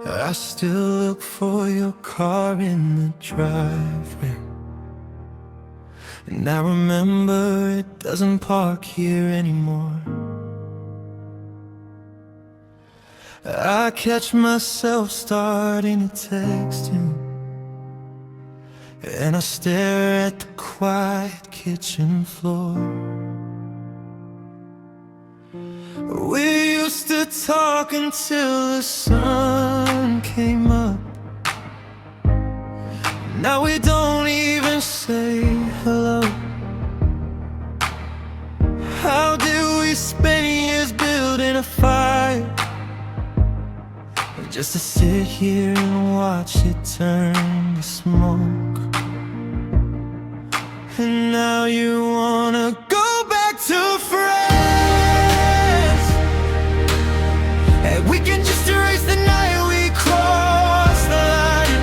I still look for your car in the driveway, and I remember it doesn't park here anymore. I catch myself starting to text him, and I stare at the quiet kitchen floor. We used to talk until the sun came up. Now we don't even say hello. How did we spend years building a fire, just to sit here and watch it turn to smoke? And now you wanna go back to friends, and we can just erase the night we crossed the line.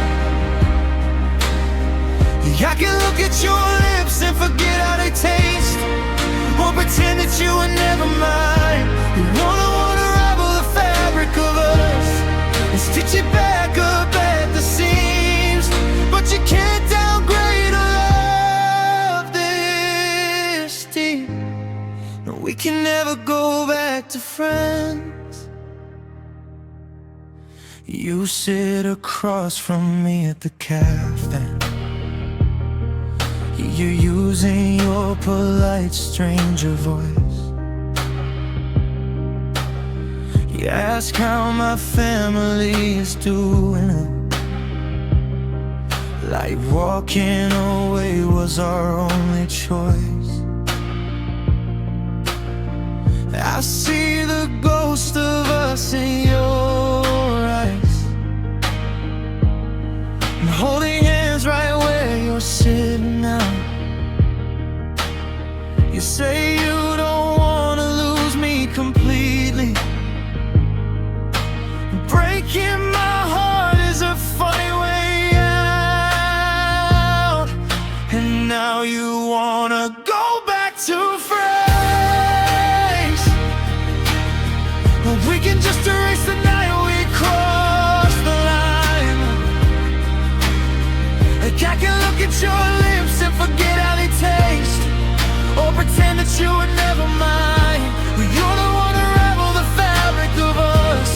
I can look at your lips and forget how they taste, or pretend that you were never mine. You wanna unravel the fabric of us and stitch it back up at the seams, but you can't downgrade a love this deep. No, we can never go back to friends. You sit across from me at the cafe. You're using your polite stranger voice. You ask how my family is doing, like walking away was our only choice. I see the ghost of us in your eyes. I'm holding hands right where you're sitting now. You say you don't wanna lose me completely. Breaking my heart is a funny way out, and now you wanna go back to friends. Well, we can just erase the night we crossed the line. Like I can look at your lips and forget how they taste, or pretend that you were never mine. Well, you're the one to unravel the fabric of us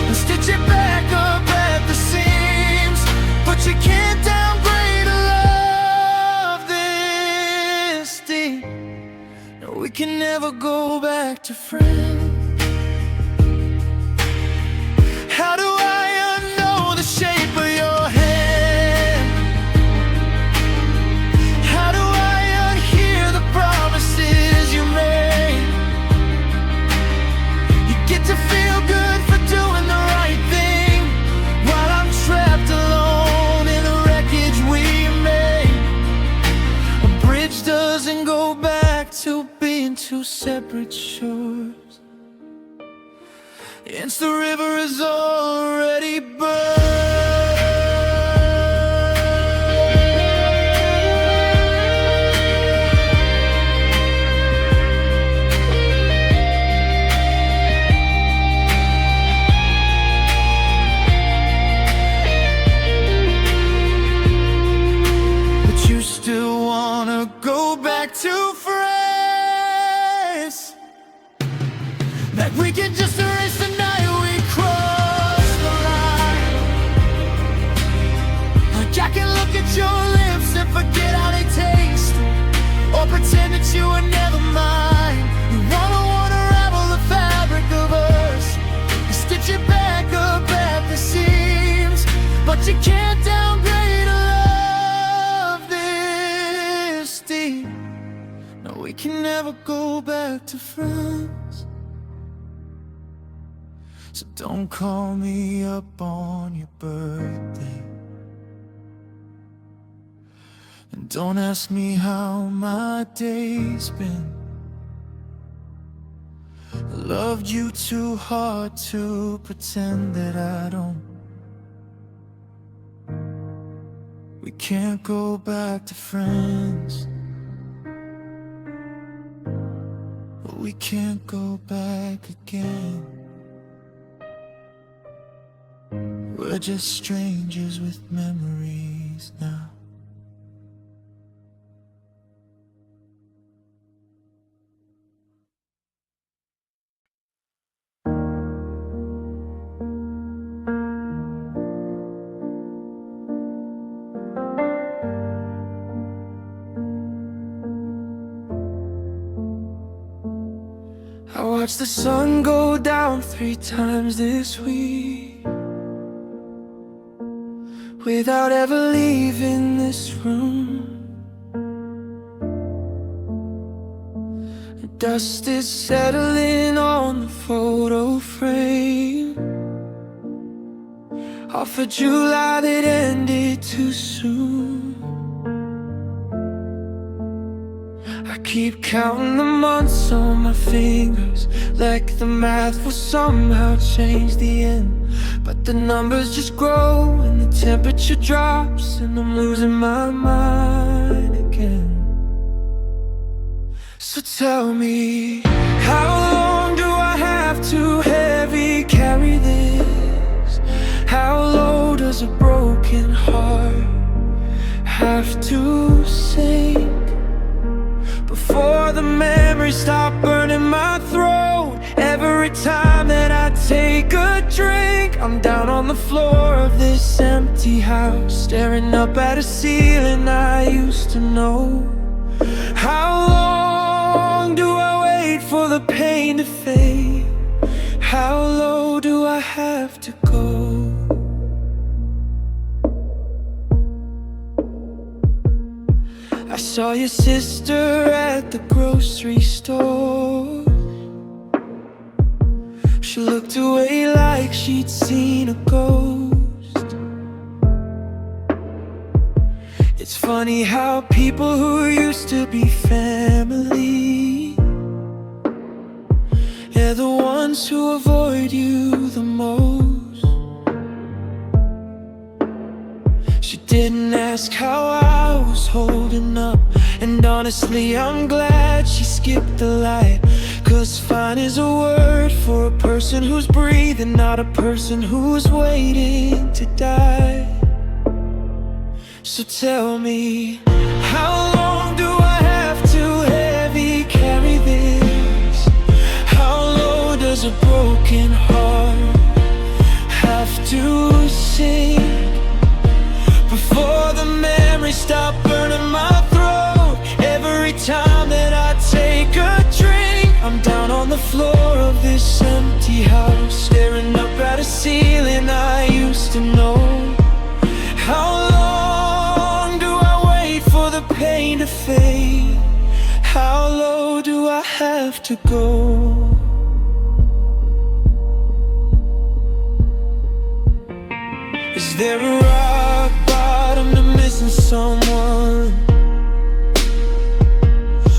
and stitch it back up at the seams, but you can't downgrade a love this deep. No, we can never go back to friends. How do I unknow the shape of your hand? How do I unhear the promises you made? You get to feel good for doing the right thing, while I'm trapped alone in the wreckage we made. A bridge doesn't go back to being two separate shores. It's the river is already burned. But you still wanna go back to friends. Like we can just erase the night we crossed the line. Like I can look at your lips and forget how they taste, or pretend that you were never mine. You wanna unravel the fabric of us and stitch it back up at the seams, but you can't downgrade a love this deep. No, we can never go back to friends. So don't call me up on your birthday, and don't ask me how my day's been. I loved you too hard to pretend that I don't. We can't go back to friends, but we can't go back again. We're just strangers with memories now. I watched the sun go down 3 times this week without ever leaving this room. The dust is settling on the photo frame of a July that ended too soon. I keep counting the months on my fingers, like the math will somehow change the end. But the numbers just grow and the temperature drops, and I'm losing my mind again. So tell me, how long do I have to heavy carry this? How low does a broken heart have to sink before the memories stop burning my throat? Every time that I take a drink, I'm down on the floor of this empty house, staring up at a ceiling I used to know. How long do I wait for the pain to fade? How low do I have to go? I saw your sister at the grocery store. She looked away like she'd seen a ghost. It's funny how people who used to be family, they're the ones who avoid you the most. She didn't ask how I was holding up, and honestly I'm glad she skipped the light. 'Cause fine is a word for a person who's breathing, not a person who's waiting to die. So tell me, how long do I have to heavy carry this? How low does a broken heart have to sink before the memories stop burning my throat? Every time that I take a drink, I'm down on the floor of this empty house, staring up at a ceiling I used to know. How long do I wait for the pain to fade? How low do I have to go? Is there a rock bottom to missing someone?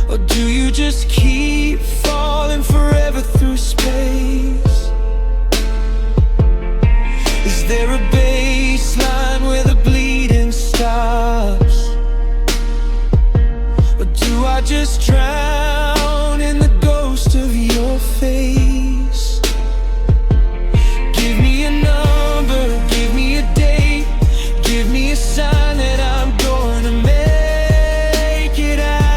Or do you just keep falling forever through space? Is there a baseline where the bleeding stops? Or do I just drown in the ghost of your face? Give me a number, give me a date, give me a sign that I'm going to make it out.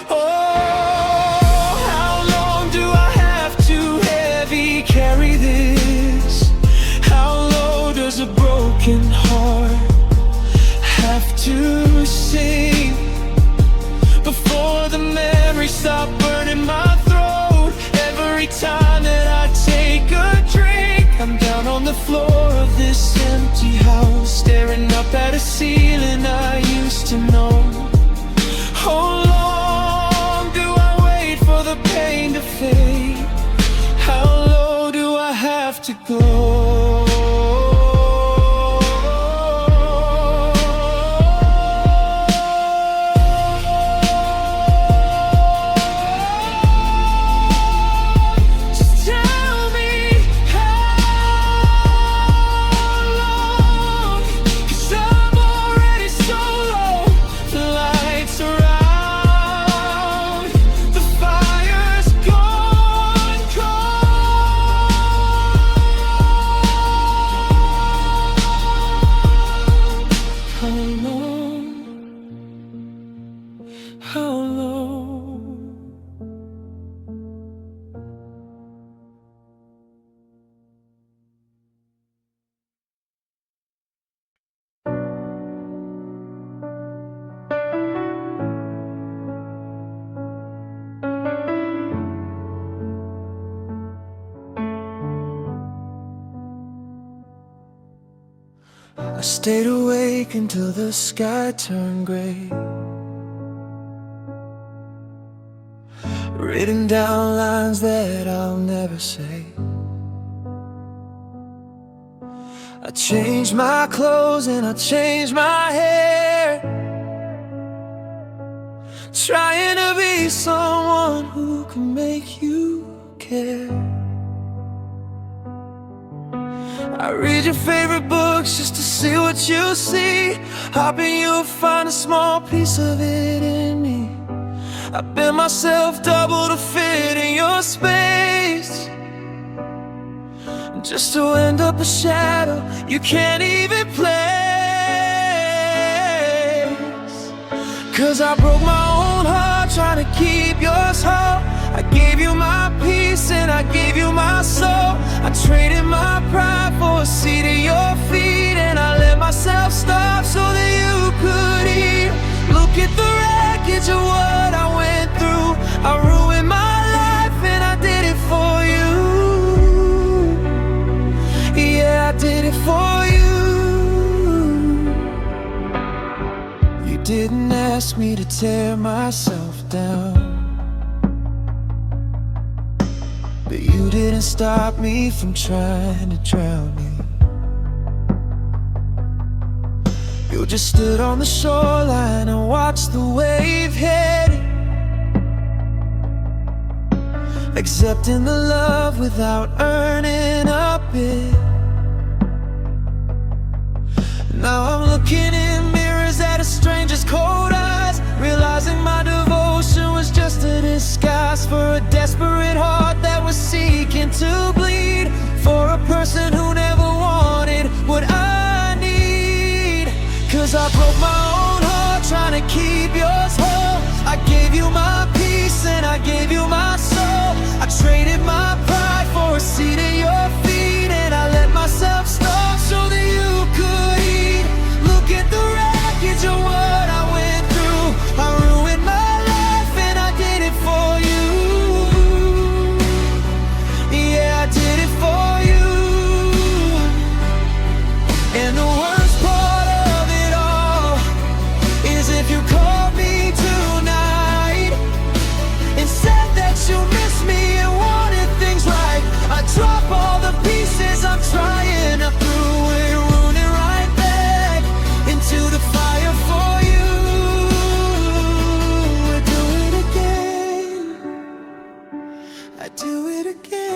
Oh, how long do I have to heavy carry this? How low does a broken heart have to sink before the memories stop burning my throat? Every time that I take a drink, I'm down on the floor of this empty house, staring up at a ceiling I used to know. How long do I wait for the pain to fade? How low do I have to go? Lights are out. stayed awake until the sky turned gray, written down lines that I'll never say. I changed my clothes and I changed my hair, trying to be someone who can make you care. I read your favorite books just to see what you see, hoping you'll find a small piece of it in me. I bend myself double to fit in your space, just to end up a shadow you can't even place. 'Cause I broke my own heart trying to keep yours whole. I gave you my peace and I gave you my soul. I traded my pride for a seat at your feet, and I let myself stop so that you could hear. Look at the wreckage of what I went through. I ruined my life and I did it for you. Yeah, I did it for you. You didn't ask me to tear myself down, but you didn't stop me from trying to drown me. You just stood on the shoreline and watched the wave hit it, accepting the love without earning a bit. Now I'm looking in mirrors at a stranger's cold eyes, realizing my devotion was just a disguise for a desperate heart that was seeking to bleed for a person who never wanted what I need. 'Cause I broke my own heart trying to keep yours whole. I gave you my peace and I gave you my soul. I traded my pride for a seat at your feet, and I let myself starve so that you could eat. Look at the wreckage of what I went through. I ruined my life and I did it for you. Yeah, I did it for you. And the worst part of it all is if you called me tonight and said that you miss me and wanted things right, I'd drop all the pieces I'm trying to throw and ruin it right back into the fire for you. I'd do it again, I'd do it again.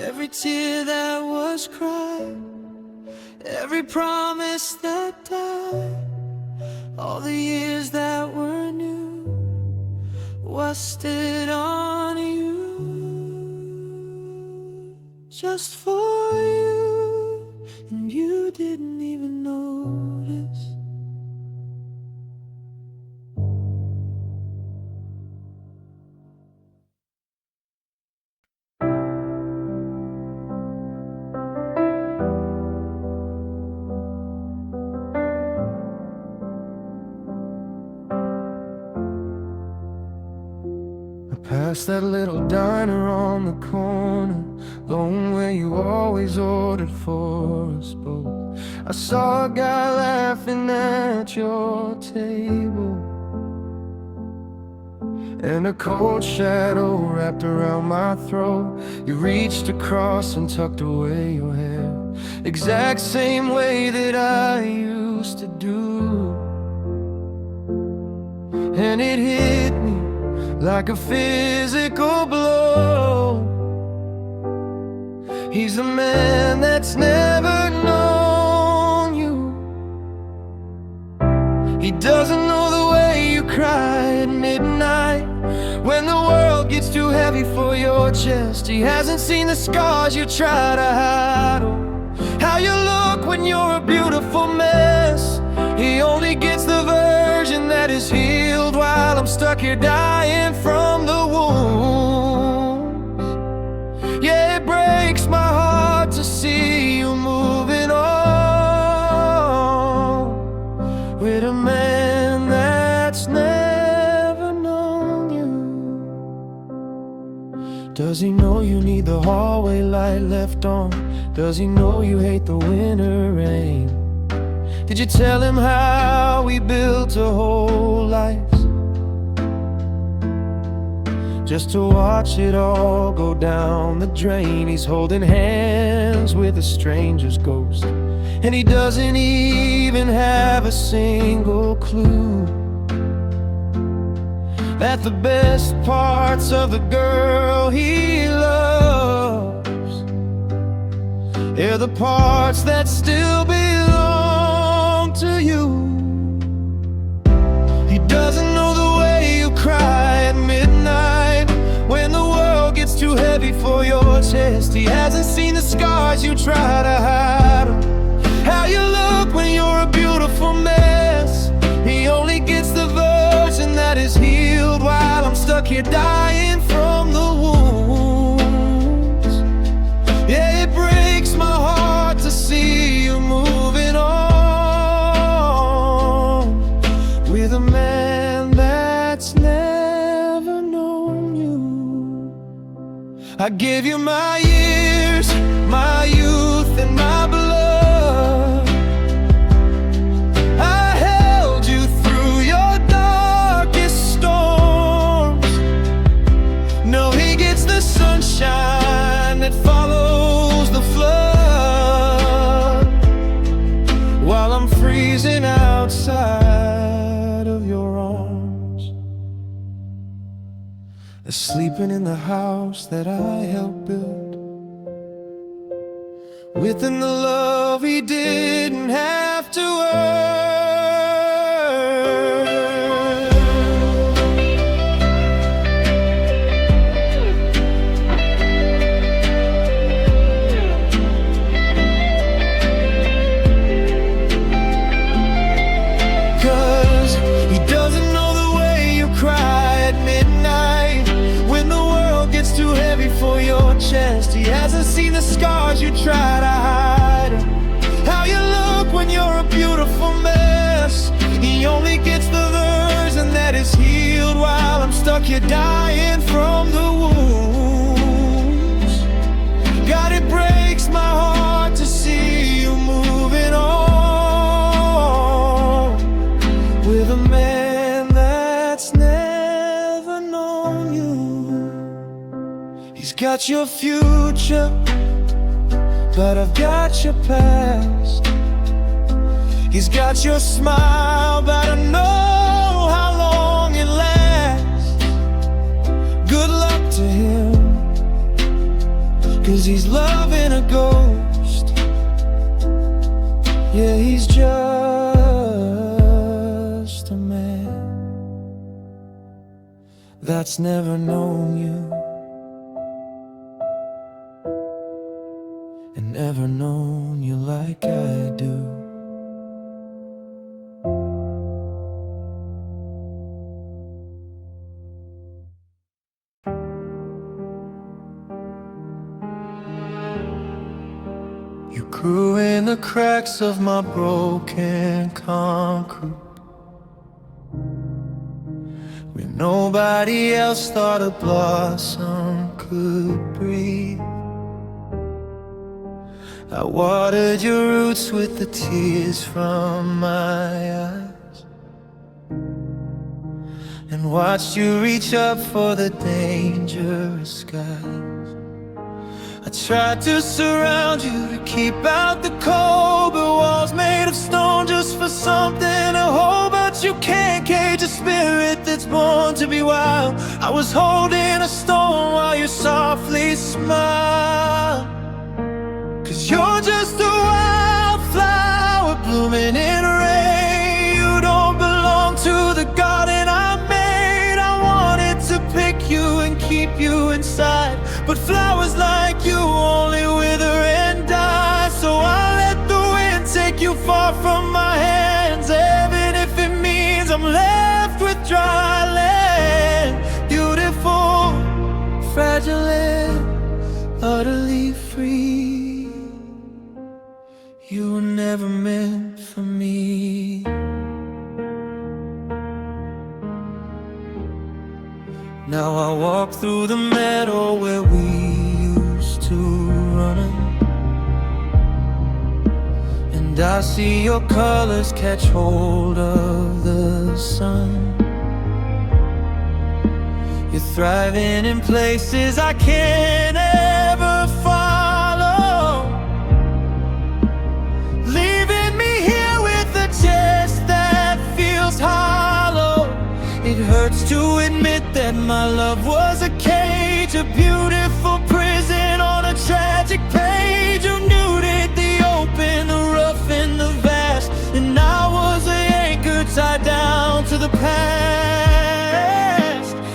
Every tear that was cried, every promise that died, all the years that were new, wasted on you, just for you, and you didn't even notice. Past that little diner on the corner, going where you always ordered for us both. I saw a guy laughing at your table, and a cold shadow wrapped around my throat. You reached across and tucked away your hair, exact same way that I used to do. And it hit me like a physical blow. He's the man that's never known He doesn't know the way you cry at midnight when the world gets too heavy for your chest. He hasn't seen the scars you try to hide, or how you look when you're a beautiful mess. He only gets the version that is healed while I'm stuck here dying from the wounds. Yeah, it breaks my heart to see you moving on with a man that's never known you. Does he know you need the hallway light left on? Does he know you hate the winter rain? Did you tell him how we built a whole life just to watch it all go down the drain? He's holding hands with a stranger's ghost, and he doesn't even have a single clue that the best parts of the girl he loves, they're the parts that still belong to you. He doesn't know the way you cry at midnight when the world gets too heavy for your chest. He hasn't seen the scars you try to hide, how you look when you're a beautiful mess. He only gets the version that is healed while I'm stuck here dying from the wounds. Yeah, it breaks my heart to see you moving on with a man that's never known you. I gave you my years, my youth, and my blood. I held you through your darkest storms. No, he gets the sunshine that follows the flood while I'm freezing outside of your arms. Sleeping in the house that I helped build, within the love he didn't have to earn. 'Cause he doesn't know the way you cry at midnight when the world gets too heavy for your chest. He hasn't seen the scars you try to hide, how you look when you're a beautiful mess. He only gets the version that is healed while I'm stuck here dying from the wounds. God, it breaks my heart to see you moving on with a man that's never known you. He's got your future, but I've got your past. He's got your smile, but I know how long it lasts. Good luck to him, 'cause he's loving a ghost. Yeah, he's just a man that's never known you and never known you like I do. You grew in the cracks of my broken concrete when nobody else thought a blossom could breathe. I watered your roots with the tears from my eyes and watched you reach up for the dangerous skies. I tried to surround you to keep out the cold, but walls made of stone just for something to hold. But you can't cage a spirit that's born to be wild. I was holding a stone while you softly smiled, 'cause you're just a wildflower blooming in rain. You don't belong keep you inside. But flowers like you only wither and die. So I'll let the wind take you far from my hands, even if it means I'm left with dry land. Beautiful, fragile and utterly free. You were never meant for me. Now I walk through the meadow where we used to run, and I see your colors catch hold of the sun. You're thriving in places I can't ever follow, leaving me here with a chest that feels hollow. It hurts to admit that my love was a cage, a beautiful prison on a tragic page. You nuded the open, the rough and the vast, and I was the anchor tied down to the past.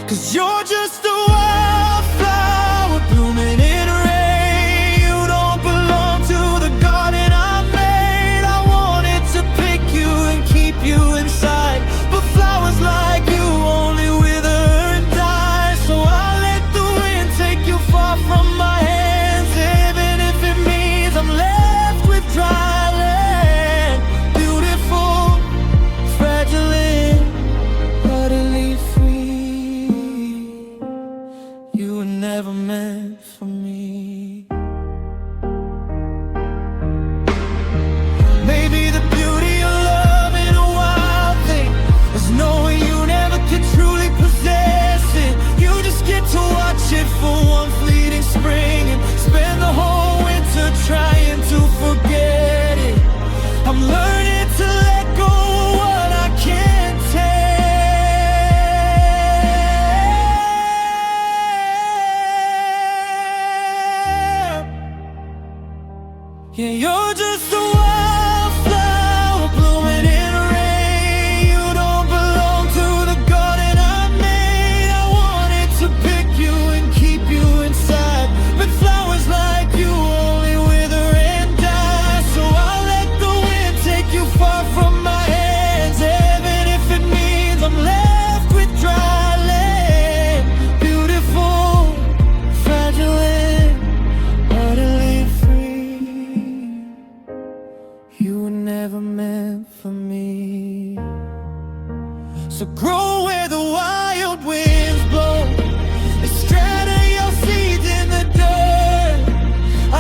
'Cause you're just a wildflower blooming in rain. You don't belong to the garden I made. I wanted to pick you and keep you inside, but flowers like you only wither and die. So I'll let the wind take you far from my hands, even if it means I'm left with dry land. Beautiful, fragile and utterly free. You were never meant for me. Maybe the beauty of love in a wild thing is knowing you never could truly possess it. You just get to watch it for one fleeting spring and spend the whole winter trying to forget it. I'm learning to let go of what I can't tear. Yeah, you're just a wildflower blooming in rain. You don't belong to the garden I made. I wanted to pick you and keep you inside, but flowers like you only wither and die. So I'll let the wind take you far from my hands, even if it means I'm left with dry land. Beautiful, fragile and utterly free. You were never meant for me. So grow where the wild winds blow, and strata your seeds in the dirt.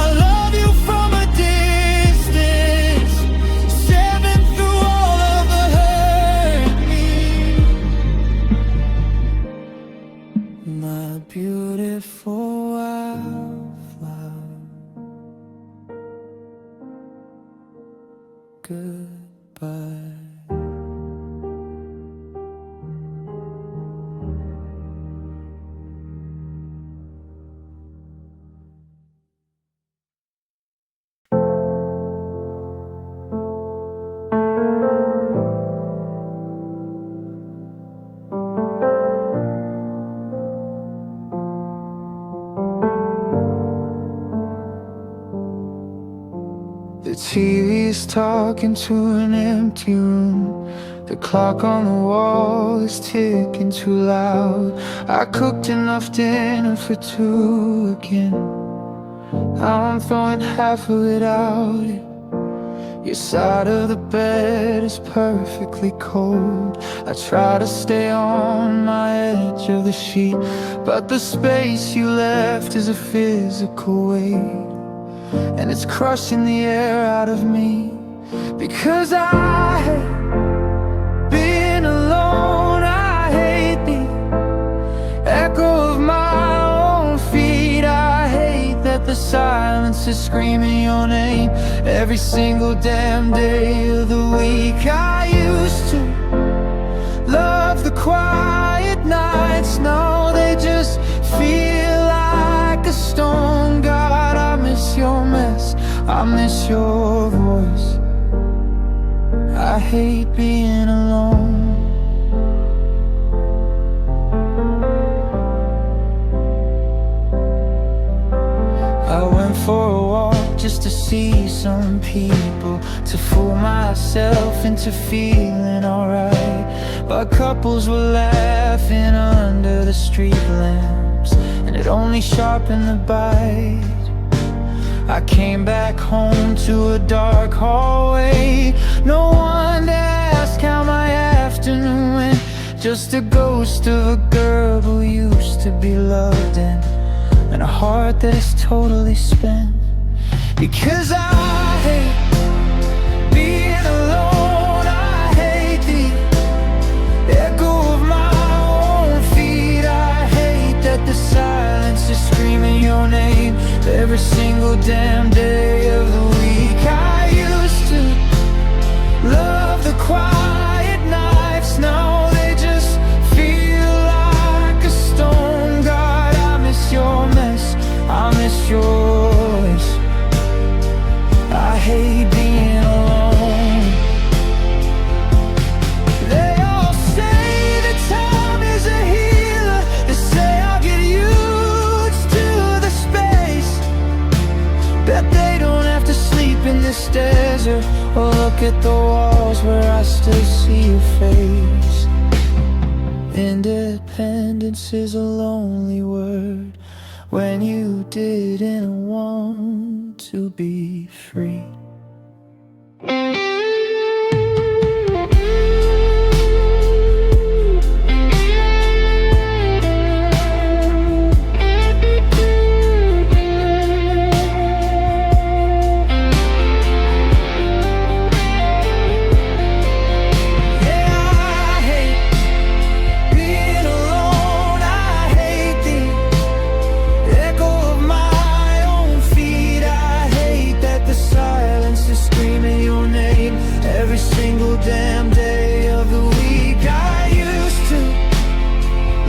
I love you from a distance, seven through all of the hurt me. My beautiful wildflower, goodbye. The TV's talking to an empty room. The clock on the wall is ticking too loud. I cooked enough dinner for two again. Now I'm throwing half of it out. Your side of the bed is perfectly cold. I try to stay on my edge of the sheet, but the space you left is a physical weight, and it's crushing the air out of me. Because I hate being alone. I hate the echo of my own feet. I hate that the silence is screaming your name every single damn day of the week. I used to love the quiet nights. Now they just feel like a stone. God, I miss your mess, I miss your voice. I hate being alone. just to see some people, to fool myself into feeling alright. But couples were laughing under the street lamps, and it only sharpened the bite. I came back home to a dark hallway, no one to ask how my afternoon went. Just a ghost of a girl who used to be loved, and a heart that is totally spent. Because I hate being alone, I hate the echo of my own feet. I hate that the silence is screaming your name every single damn day of the week. I used to love the quiet nights, now they just feel like a stone. God, I miss your mess, I miss yours. I hate being alone. They all say that time is a healer. They say I'll get used to the space. Bet they don't have to sleep in this desert, or look at the walls where I still see your face. Independence is a lonely word when you didn't want to be free. Damn day of the week. I used to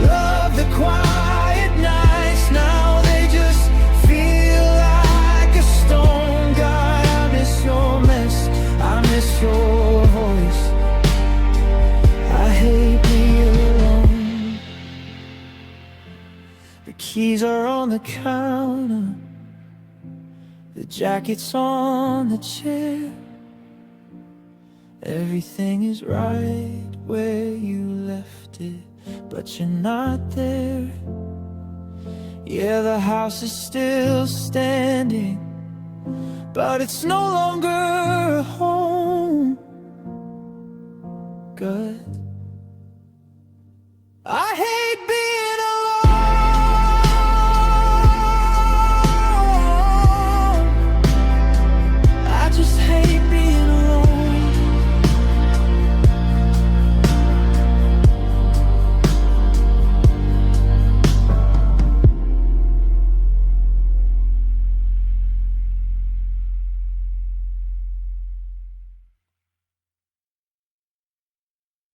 love the quiet nights, now they just feel like a stone. God, I miss your mess, I miss your voice. I hate being alone. The keys are on the counter, the jacket's on the chair. Everything is right where you left it, but you're not there. Yeah, the house is still standing, but it's no longer a home. Good. I hate